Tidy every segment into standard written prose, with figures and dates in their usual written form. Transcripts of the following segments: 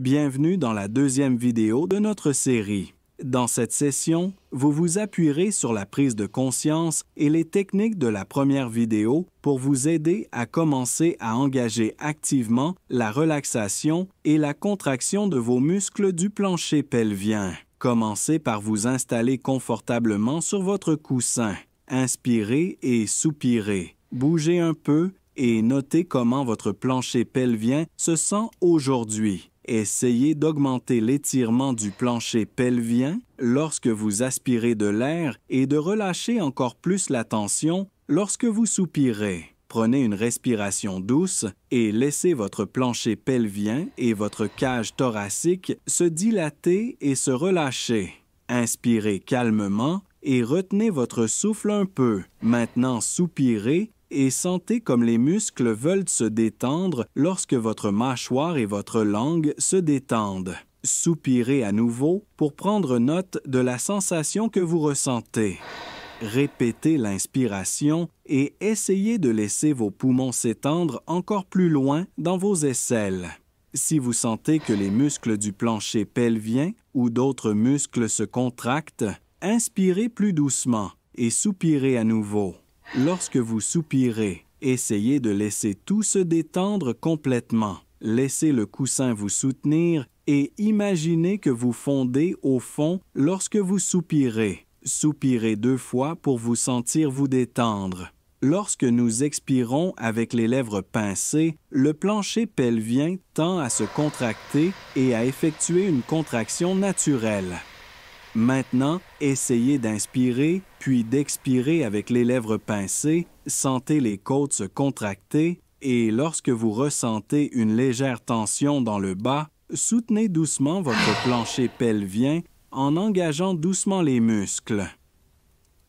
Bienvenue dans la deuxième vidéo de notre série. Dans cette session, vous vous appuierez sur la prise de conscience et les techniques de la première vidéo pour vous aider à commencer à engager activement la relaxation et la contraction de vos muscles du plancher pelvien. Commencez par vous installer confortablement sur votre coussin. Inspirez et soupirez. Bougez un peu et notez comment votre plancher pelvien se sent aujourd'hui. Essayez d'augmenter l'étirement du plancher pelvien lorsque vous aspirez de l'air et de relâcher encore plus la tension lorsque vous soupirez. Prenez une respiration douce et laissez votre plancher pelvien et votre cage thoracique se dilater et se relâcher. Inspirez calmement et retenez votre souffle un peu. Maintenant, soupirez et sentez comme les muscles veulent se détendre lorsque votre mâchoire et votre langue se détendent. Soupirez à nouveau pour prendre note de la sensation que vous ressentez. Répétez l'inspiration et essayez de laisser vos poumons s'étendre encore plus loin dans vos aisselles. Si vous sentez que les muscles du plancher pelvien ou d'autres muscles se contractent, inspirez plus doucement et soupirez à nouveau. Lorsque vous soupirez, essayez de laisser tout se détendre complètement. Laissez le coussin vous soutenir et imaginez que vous fondez au fond lorsque vous soupirez. Soupirez 2 fois pour vous sentir vous détendre. Lorsque nous expirons avec les lèvres pincées, le plancher pelvien tend à se contracter et à effectuer une contraction naturelle. Maintenant, essayez d'inspirer, puis d'expirer avec les lèvres pincées, sentez les côtes se contracter et lorsque vous ressentez une légère tension dans le bas, soutenez doucement votre plancher pelvien en engageant doucement les muscles.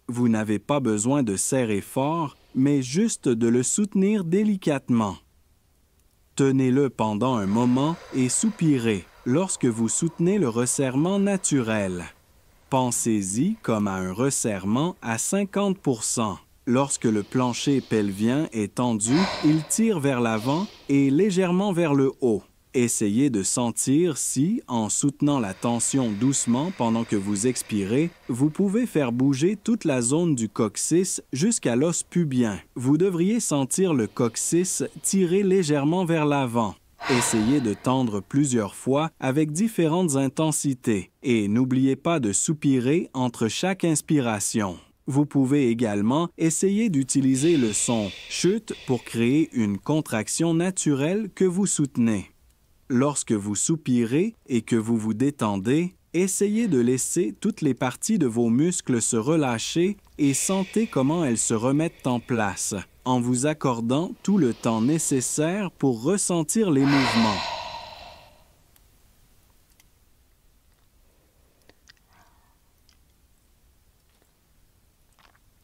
Vous n'avez pas besoin de serrer fort, mais juste de le soutenir délicatement. Tenez-le pendant un moment et soupirez lorsque vous soutenez le resserrement naturel. Pensez-y comme à un resserrement à 50%. Lorsque le plancher pelvien est tendu, il tire vers l'avant et légèrement vers le haut. Essayez de sentir si, en soutenant la tension doucement pendant que vous expirez, vous pouvez faire bouger toute la zone du coccyx jusqu'à l'os pubien. Vous devriez sentir le coccyx tirer légèrement vers l'avant. Essayez de tendre plusieurs fois avec différentes intensités et n'oubliez pas de soupirer entre chaque inspiration. Vous pouvez également essayer d'utiliser le son « chut » pour créer une contraction naturelle que vous soutenez. Lorsque vous soupirez et que vous vous détendez, essayez de laisser toutes les parties de vos muscles se relâcher et sentez comment elles se remettent en place, en vous accordant tout le temps nécessaire pour ressentir les mouvements.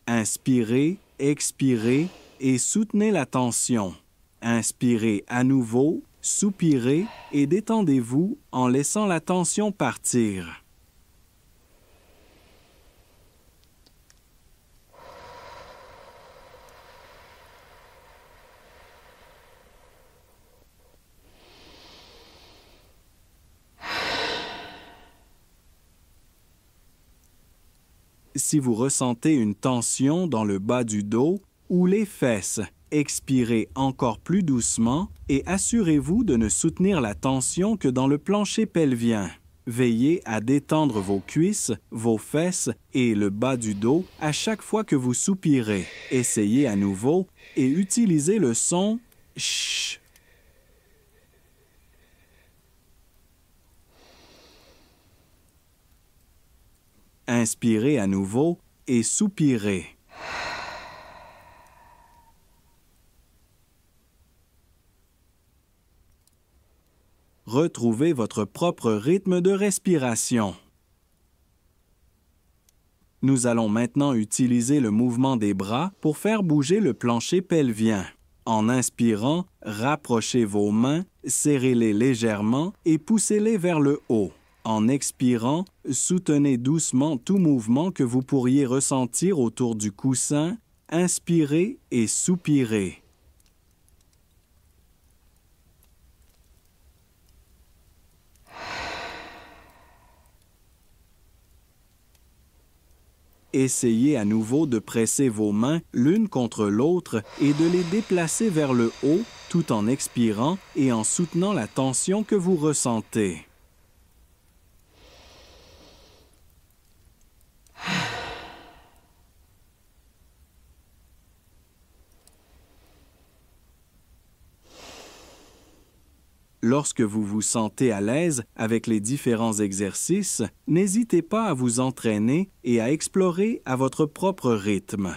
Inspirez, expirez et soutenez la tension. Inspirez à nouveau, soupirez et détendez-vous en laissant la tension partir. Si vous ressentez une tension dans le bas du dos ou les fesses, expirez encore plus doucement et assurez-vous de ne soutenir la tension que dans le plancher pelvien. Veillez à détendre vos cuisses, vos fesses et le bas du dos à chaque fois que vous soupirez. Essayez à nouveau et utilisez le son « ch ». Inspirez à nouveau et soupirez. Retrouvez votre propre rythme de respiration. Nous allons maintenant utiliser le mouvement des bras pour faire bouger le plancher pelvien. En inspirant, rapprochez vos mains, serrez-les légèrement et poussez-les vers le haut. En expirant, soutenez doucement tout mouvement que vous pourriez ressentir autour du coussin. Inspirez et soupirez. Essayez à nouveau de presser vos mains l'une contre l'autre et de les déplacer vers le haut tout en expirant et en soutenant la tension que vous ressentez. Lorsque vous vous sentez à l'aise avec les différents exercices, n'hésitez pas à vous entraîner et à explorer à votre propre rythme.